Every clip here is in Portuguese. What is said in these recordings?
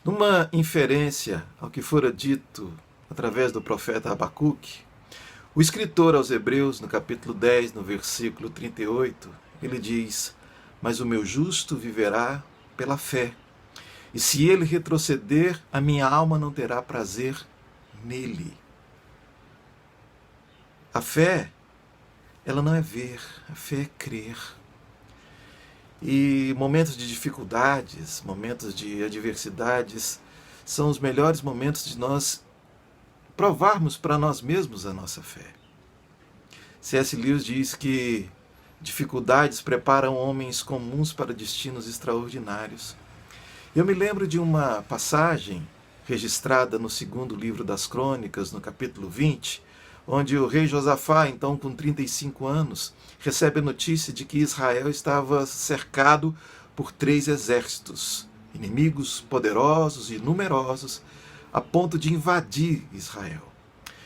Numa inferência ao que fora dito através do profeta Abacuque, o escritor aos Hebreus, no capítulo 10, no versículo 38, ele diz: "Mas o meu justo viverá pela fé, e se ele retroceder, a minha alma não terá prazer nele." A fé, ela não é ver, a fé é crer. E momentos de dificuldades, momentos de adversidades, são os melhores momentos de nós provarmos para nós mesmos a nossa fé. C.S. Lewis diz que dificuldades preparam homens comuns para destinos extraordinários. Eu me lembro de uma passagem registrada no segundo livro das Crônicas, no capítulo 20, onde o rei Josafá, então com 35 anos, recebe a notícia de que Israel estava cercado por 3 exércitos, inimigos poderosos e numerosos, a ponto de invadir Israel.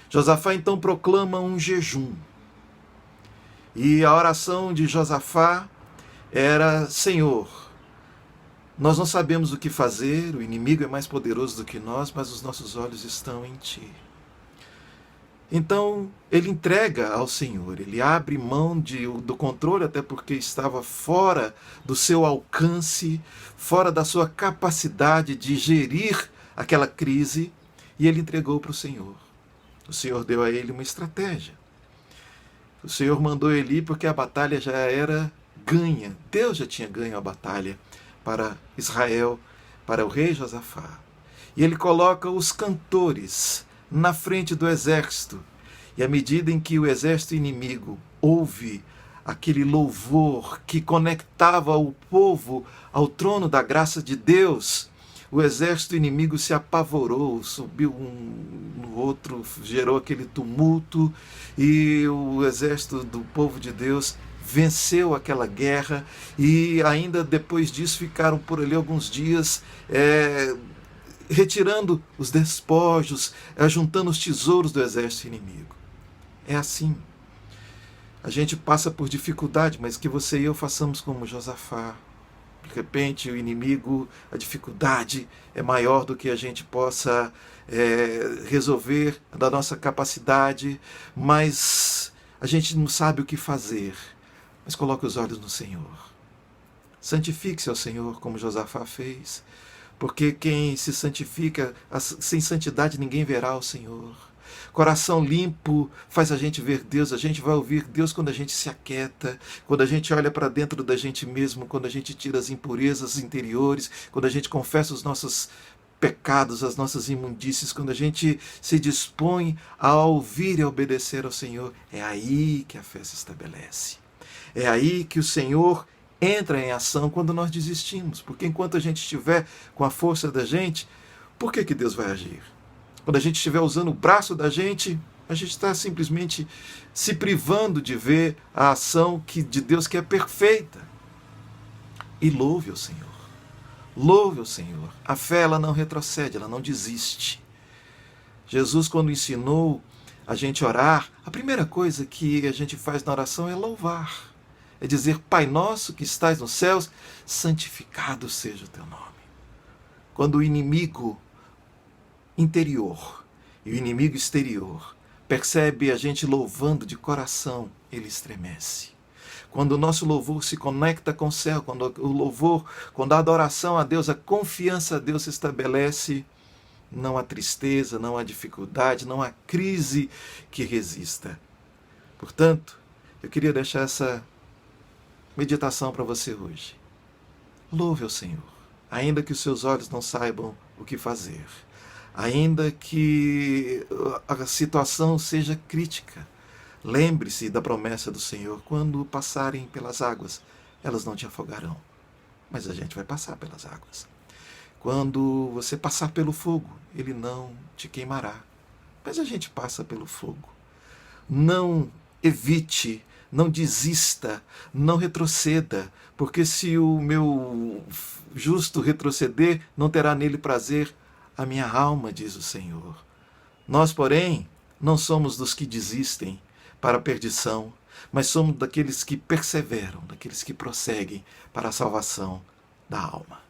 Josafá então proclama um jejum. E a oração de Josafá era: Senhor, nós não sabemos o que fazer, o inimigo é mais poderoso do que nós, mas os nossos olhos estão em Ti. Então, ele entrega ao Senhor, ele abre mão do controle, até porque estava fora do seu alcance, fora da sua capacidade de gerir aquela crise, e ele entregou para o Senhor. O Senhor deu a ele uma estratégia. O Senhor mandou ele ir porque a batalha já era ganha. Deus já tinha ganho a batalha para Israel, para o rei Josafá. E ele coloca os cantores na frente do exército. E à medida em que o exército inimigo ouve aquele louvor que conectava o povo ao trono da graça de Deus, o exército inimigo se apavorou, subiu um no outro, gerou aquele tumulto, e o exército do povo de Deus venceu aquela guerra, e ainda depois disso ficaram por ali alguns dias retirando os despojos, juntando os tesouros do exército inimigo. É assim. A gente passa por dificuldade, mas que você e eu façamos como Josafá. De repente o inimigo, a dificuldade é maior do que a gente possa resolver da nossa capacidade, mas a gente não sabe o que fazer. Mas coloque os olhos no Senhor. Santifique-se ao Senhor como Josafá fez. Porque quem se santifica, sem santidade ninguém verá o Senhor. Coração limpo faz a gente ver Deus, a gente vai ouvir Deus quando a gente se aquieta, quando a gente olha para dentro da gente mesmo, quando a gente tira as impurezas interiores, quando a gente confessa os nossos pecados, as nossas imundícies, quando a gente se dispõe a ouvir e a obedecer ao Senhor. É aí que a fé se estabelece. É aí que o Senhor entra em ação quando nós desistimos. Porque enquanto a gente estiver com a força da gente, por que Deus vai agir? Quando a gente estiver usando o braço da gente, a gente está simplesmente se privando de ver a ação de Deus que é perfeita. E louve ao Senhor. Louve ao Senhor. A fé, ela não retrocede, ela não desiste. Jesus, quando ensinou a gente orar, a primeira coisa que a gente faz na oração é louvar. É dizer: Pai nosso que estás nos céus, santificado seja o teu nome. Quando o inimigo interior e o inimigo exterior percebe a gente louvando de coração, ele estremece. Quando o nosso louvor se conecta com o céu, quando a adoração a Deus, a confiança a Deus se estabelece, não há tristeza, não há dificuldade, não há crise que resista. Portanto, eu queria deixar essa meditação para você hoje. Louve ao Senhor, ainda que os seus olhos não saibam o que fazer, ainda que a situação seja crítica. Lembre-se da promessa do Senhor: quando passarem pelas águas, elas não te afogarão. Mas a gente vai passar pelas águas. Quando você passar pelo fogo, ele não te queimará. Mas a gente passa pelo fogo. Não evite, não desista, não retroceda, porque se o meu justo retroceder, não terá nele prazer a minha alma, diz o Senhor. Nós, porém, não somos dos que desistem para a perdição, mas somos daqueles que perseveram, daqueles que prosseguem para a salvação da alma.